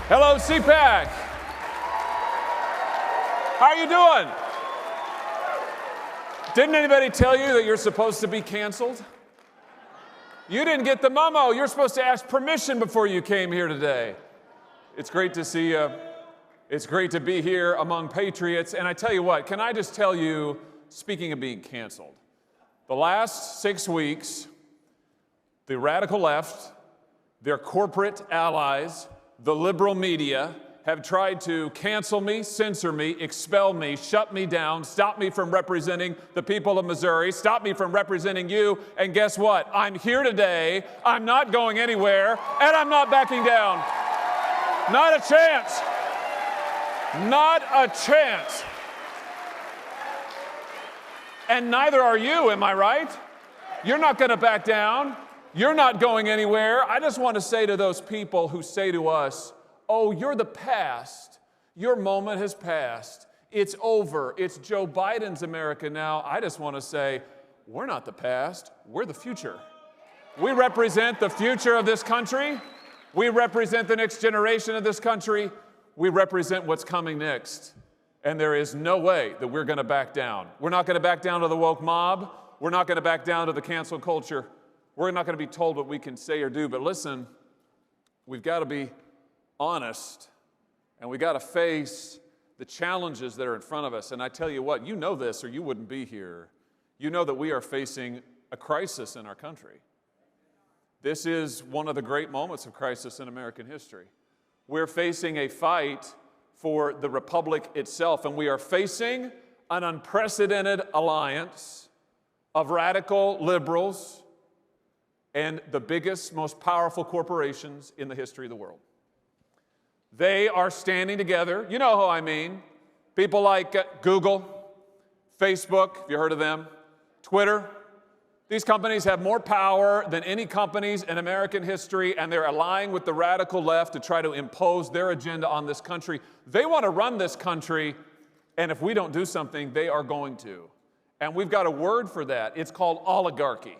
Hello, CPAC. How are you doing? Didn't anybody tell you that you're supposed to be canceled? You didn't get the memo. You're supposed to ask permission before you came here today. It's great to see you. It's great to be here among patriots. And I tell you what, can I just tell you, speaking of being canceled, the last 6 weeks, the radical left, their corporate allies, the liberal media have tried to cancel me, censor me, expel me, shut me down, stop me from representing the people of Missouri, stop me from representing you. And guess what? I'm here today. I'm not going anywhere, and I'm not backing down. Not a chance. Not a chance. And neither are you, am I right? You're not going to back down. You're not going anywhere. I just want to say to those people who say to us, oh, you're the past. Your moment has passed. It's over. It's Joe Biden's America now. I just want to say, we're not the past. We're the future. We represent the future of this country. We represent the next generation of this country. We represent what's coming next. And there is no way that we're going to back down. We're not going to back down to the woke mob. We're not going to back down to the cancel culture. We're not going to be told what we can say or do. But listen, we've got to be honest, and we got to face the challenges that are in front of us. And I tell you what, you know this or you wouldn't be here. You know that we are facing a crisis in our country. This is one of the great moments of crisis in American history. We're facing a fight for the republic itself, and we are facing an unprecedented alliance of radical liberals and the biggest, most powerful corporations in the history of the world. They are standing together. You know who I mean. People like Google, Facebook, have you heard of them? Twitter. These companies have more power than any companies in American history, and they're allying with the radical left to try to impose their agenda on this country. They want to run this country, and if we don't do something, they are going to. And we've got a word for that. It's called oligarchy.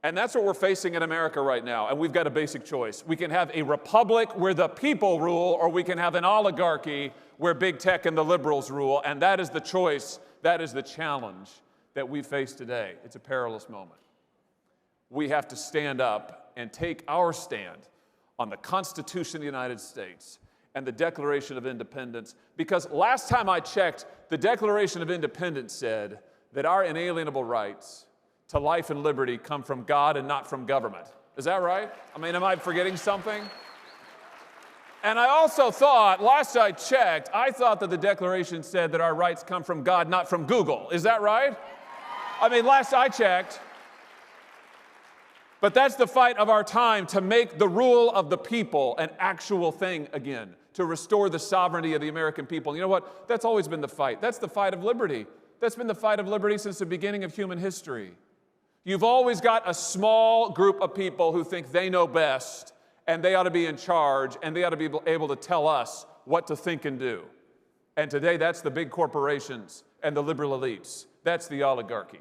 And that's what we're facing in America right now, and we've got a basic choice. We can have a republic where the people rule, or we can have an oligarchy where big tech and the liberals rule, and that is the choice, that is the challenge that we face today. It's a perilous moment. We have to stand up and take our stand on the Constitution of the United States and the Declaration of Independence, because last time I checked, the Declaration of Independence said that our inalienable rights to life and liberty come from God and not from government. Is that right? I mean, am I forgetting something? And I also thought, last I checked, I thought that the Declaration said that our rights come from God, not from Google. Is that right? I mean, last I checked. But that's the fight of our time, to make the rule of the people an actual thing again, to restore the sovereignty of the American people. You know what? That's always been the fight. That's the fight of liberty. That's been the fight of liberty since the beginning of human history. You've always got a small group of people who think they know best, and they ought to be in charge, and they ought to be able to tell us what to think and do. And today, that's the big corporations and the liberal elites. That's the oligarchy.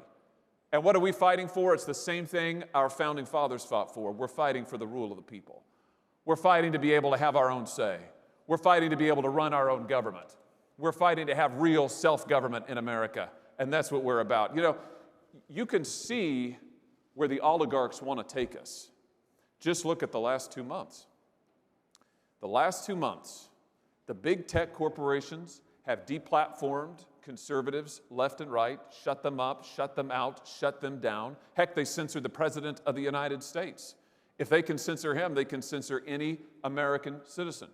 And what are we fighting for? It's the same thing our founding fathers fought for. We're fighting for the rule of the people. We're fighting to be able to have our own say. We're fighting to be able to run our own government. We're fighting to have real self-government in America, and that's what we're about. You know, you can see where the oligarchs want to take us. Just look at the last 2 months. The last 2 months, the big tech corporations have deplatformed conservatives left and right, shut them up, shut them out, shut them down. Heck, they censored the President of the United States. If they can censor him, they can censor any American citizen.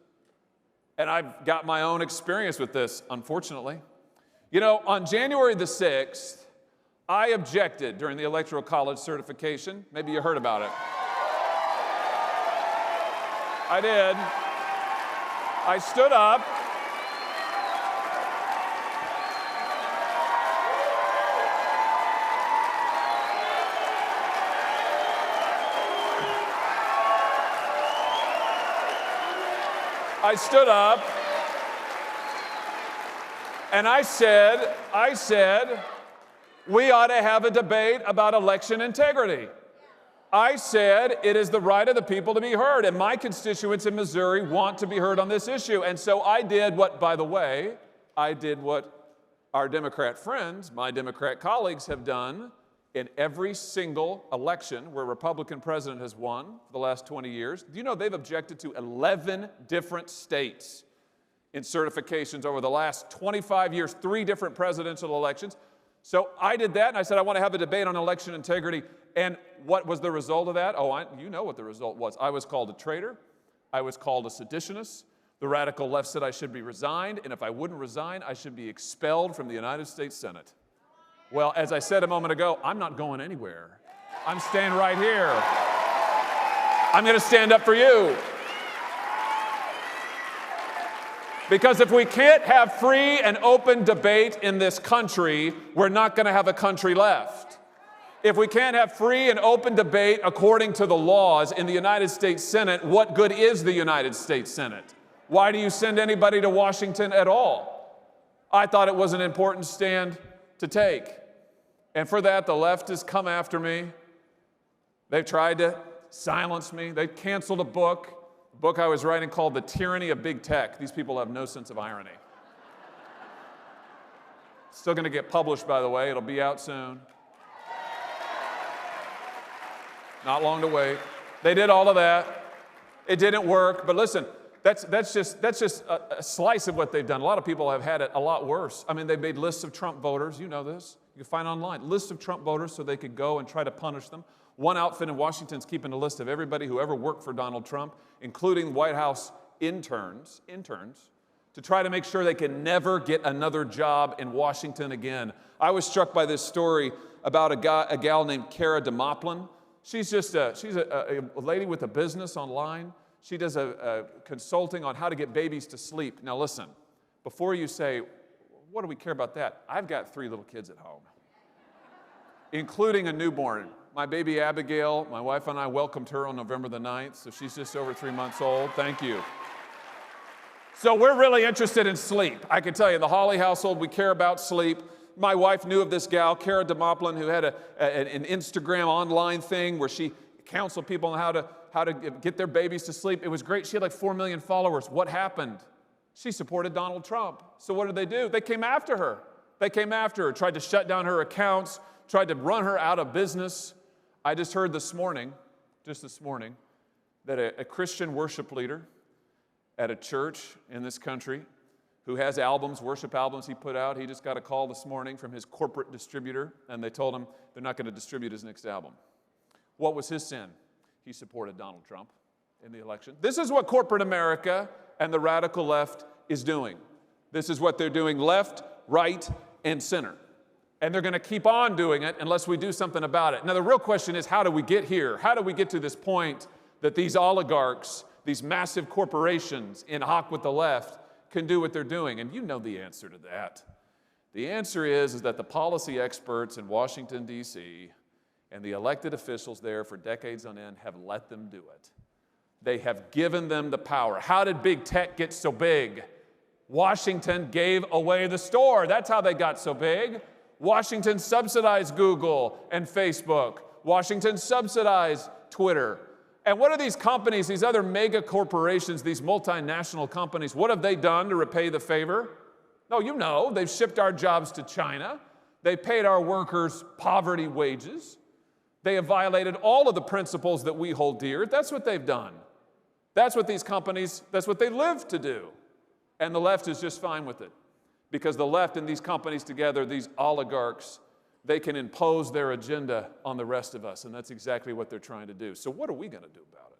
And I've got my own experience with this, unfortunately. You know, on January the 6th, I objected during the Electoral College certification. Maybe you heard about it. I did. I stood up. I stood up and I said, we ought to have a debate about election integrity. I said it is the right of the people to be heard, and my constituents in Missouri want to be heard on this issue. And so I did what, by the way, I did what our Democrat friends, my Democrat colleagues have done in every single election where a Republican president has won for the last 20 years. Do you know they've objected to 11 different states in certifications over the last 25 years, 3 different presidential elections? So I did that, and I said I want to have a debate on election integrity. And what was the result of that? Oh, you know what the result was. I was called a traitor. I was called a seditionist. The radical left said I should be resigned, and if I wouldn't resign, I should be expelled from the United States Senate. Well, as I said a moment ago, I'm not going anywhere. I'm staying right here. I'm going to stand up for you. Because if we can't have free and open debate in this country, we're not going to have a country left. If we can't have free and open debate according to the laws in the United States Senate, what good is the United States Senate? Why do you send anybody to Washington at all? I thought it was an important stand to take. And for that, the left has come after me. They've tried to silence me. They canceled a book I was writing called The Tyranny of Big Tech. These people have no sense of irony. Still going to get published, by the way. It'll be out soon. Not long to wait. They did all of that. It didn't work. But listen, that's just a slice of what they've done. A lot of people have had it a lot worse. I mean, they made lists of Trump voters. You know this. You can find online. Lists of Trump voters so they could go and try to punish them. One outfit in Washington is keeping a list of everybody who ever worked for Donald Trump, including White House interns, to try to make sure they can never get another job in Washington again. I was struck by this story about a gal named Cara DeMoplin. She's a lady with a business online. She does a consulting on how to get babies to sleep. Now listen, before you say, what do we care about that? I've got 3 little kids at home, including a newborn. My baby Abigail, my wife and I welcomed her on November the 9th, so she's just over 3 months old. Thank you. So we're really interested in sleep. I can tell you, in the Hawley household, we care about sleep. My wife knew of this gal, Cara DeMoplin, who had an Instagram online thing where she counseled people on how to get their babies to sleep. It was great. She had like 4 million followers. What happened? She supported Donald Trump. So what did they do? They came after her. Tried to shut down her accounts, tried to run her out of business. I just heard this morning, that a Christian worship leader at a church in this country who has worship albums he put out, he just got a call this morning from his corporate distributor, and they told him they're not going to distribute his next album. What was his sin? He supported Donald Trump in the election. This is what corporate America and the radical left is doing. This is what they're doing left, right, and center. And they're going to keep on doing it unless we do something about it. Now, the real question is, how do we get here? How do we get to this point that these oligarchs, these massive corporations in hock with the left, can do what they're doing? And you know the answer to that. The answer is that the policy experts in Washington, D.C., and the elected officials there for decades on end have let them do it. They have given them the power. How did big tech get so big? Washington gave away the store. That's how they got so big. Washington subsidized Google and Facebook. Washington subsidized Twitter. And what are these companies, these other mega corporations, these multinational companies, what have they done to repay the favor? No, you know, they've shipped our jobs to China. They paid our workers poverty wages. They have violated all of the principles that we hold dear. That's what they've done. That's what these companies, that's what they live to do. And the left is just fine with it. Because the left and these companies together, these oligarchs, they can impose their agenda on the rest of us, and that's exactly what they're trying to do. So what are we going to do about it?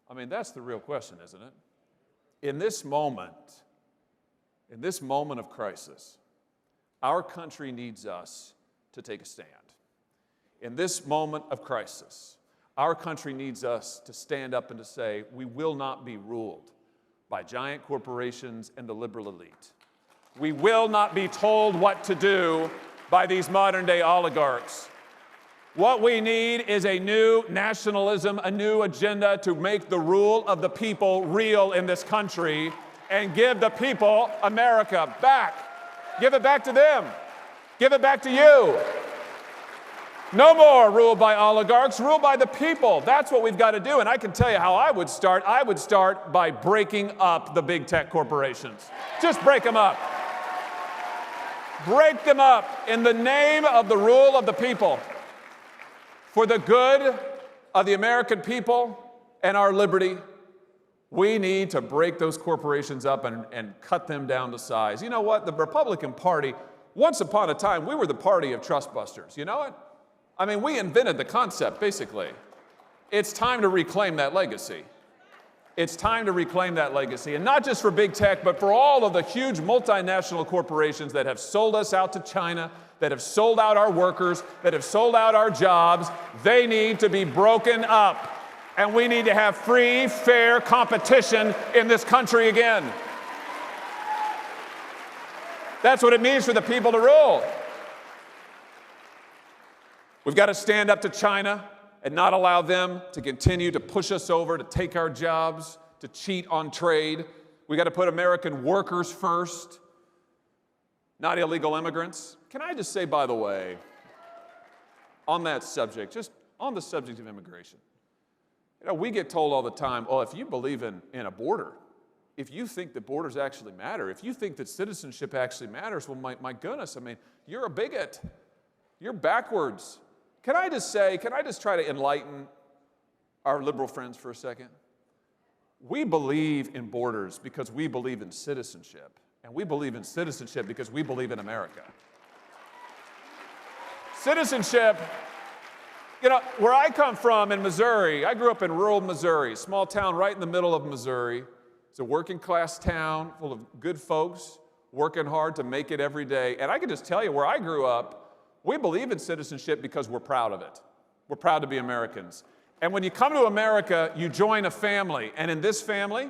I mean, that's the real question, isn't it? In this moment of crisis, our country needs us to take a stand. In this moment of crisis, our country needs us to stand up and to say, we will not be ruled by giant corporations and the liberal elite. We will not be told what to do by these modern-day oligarchs. What we need is a new nationalism, a new agenda to make the rule of the people real in this country and give the people America back. Give it back to them. Give it back to you. No more ruled by oligarchs, ruled by the people. That's what we've got to do. And I can tell you how I would start. I would start by breaking up the big tech corporations. Just break them up. Break them up in the name of the rule of the people. For the good of the American people and our liberty, we need to break those corporations up and cut them down to size. You know what? The Republican Party, once upon a time, we were the party of trustbusters. You know it? I mean, we invented the concept, basically. It's time to reclaim that legacy. It's time to reclaim that legacy. And not just for big tech, but for all of the huge multinational corporations that have sold us out to China, that have sold out our workers, that have sold out our jobs. They need to be broken up. And we need to have free, fair competition in this country again. That's what it means for the people to rule. We've got to stand up to China and not allow them to continue to push us over, to take our jobs, to cheat on trade. We've got to put American workers first, not illegal immigrants. Can I just say, by the way, on that subject, just on the subject of immigration, you know, we get told all the time, oh, if you believe in a border, if you think that borders actually matter, if you think that citizenship actually matters, well, my goodness, I mean, you're a bigot. You're backwards. Can I just try to enlighten our liberal friends for a second? We believe in borders because we believe in citizenship. And we believe in citizenship because we believe in America. Citizenship, you know, where I come from in Missouri, I grew up in rural Missouri, small town right in the middle of Missouri. It's a working class town full of good folks working hard to make it every day. And I can just tell you, where I grew up, we believe in citizenship because we're proud of it. We're proud to be Americans. And when you come to America, you join a family. And in this family,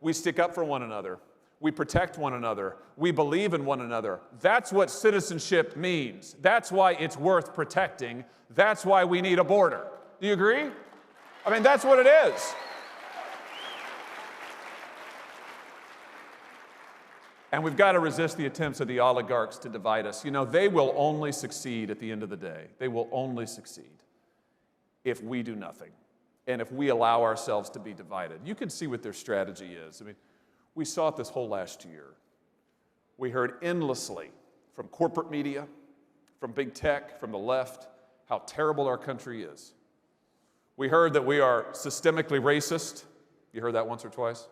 we stick up for one another. We protect one another. We believe in one another. That's what citizenship means. That's why it's worth protecting. That's why we need a border. Do you agree? I mean, that's what it is. And we've got to resist the attempts of the oligarchs to divide us. You know, they will only succeed at the end of the day. They will only succeed if we do nothing and if we allow ourselves to be divided. You can see what their strategy is. I mean, we saw it this whole last year. We heard endlessly from corporate media, from big tech, from the left, how terrible our country is. We heard that we are systemically racist. You heard that once or twice?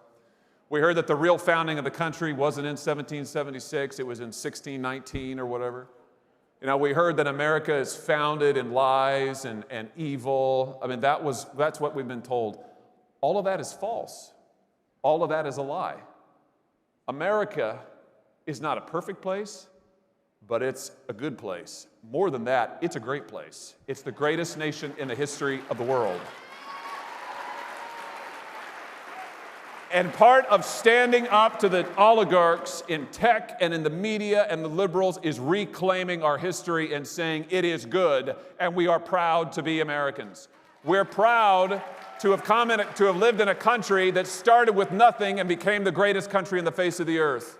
We heard that the real founding of the country wasn't in 1776, it was in 1619 or whatever. You know, we heard that America is founded in lies and evil. I mean, that's what we've been told. All of that is false. All of that is a lie. America is not a perfect place, but it's a good place. More than that, it's a great place. It's the greatest nation in the history of the world. And part of standing up to the oligarchs in tech and in the media and the liberals is reclaiming our history and saying it is good, and we are proud to be Americans. We're proud to have lived in a country that started with nothing and became the greatest country in the face of the earth.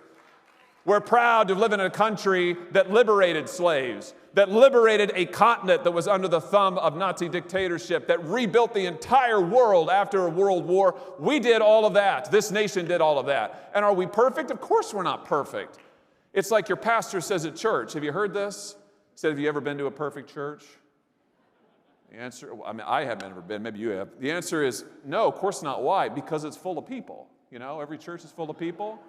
We're proud to live in a country that liberated slaves, that liberated a continent that was under the thumb of Nazi dictatorship, that rebuilt the entire world after a world war. We did all of that. This nation did all of that. And are we perfect? Of course we're not perfect. It's like your pastor says at church. Have you heard this? He said, have you ever been to a perfect church? The answer, I mean, I haven't ever been. Maybe you have. The answer is no, of course not. Why? Because it's full of people. You know, every church is full of people.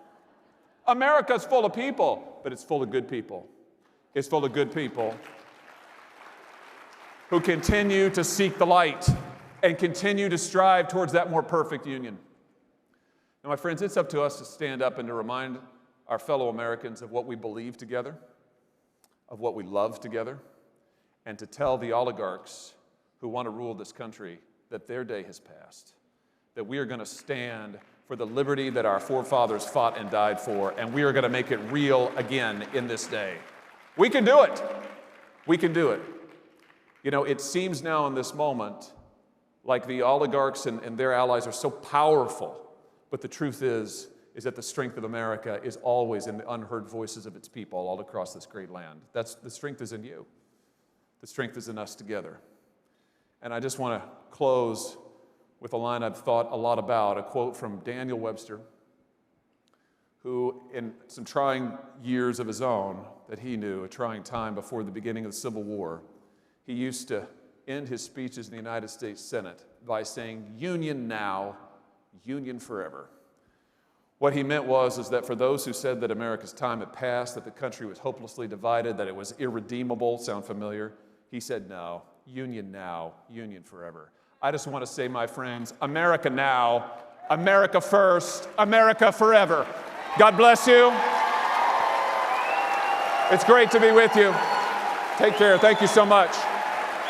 America's full of people, but it's full of good people. It's full of good people who continue to seek the light and continue to strive towards that more perfect union. Now, my friends, it's up to us to stand up and to remind our fellow Americans of what we believe together, of what we love together, and to tell the oligarchs who want to rule this country that their day has passed, that we are going to stand for the liberty that our forefathers fought and died for, and we are going to make it real again in this day. We can do it. We can do it. You know, it seems now in this moment like the oligarchs and their allies are so powerful, but the truth is that the strength of America is always in the unheard voices of its people all across this great land. The strength is in you. The strength is in us together. And I just want to close with a line I've thought a lot about, a quote from Daniel Webster, who in some trying years of his own that he knew, a trying time before the beginning of the Civil War, he used to end his speeches in the United States Senate by saying, "Union now, union forever." What he meant is that for those who said that America's time had passed, that the country was hopelessly divided, that it was irredeemable, sound familiar? He said, no, union now, union forever. I just want to say, my friends, America now, America first, America forever. God bless you. It's great to be with you. Take care. Thank you so much.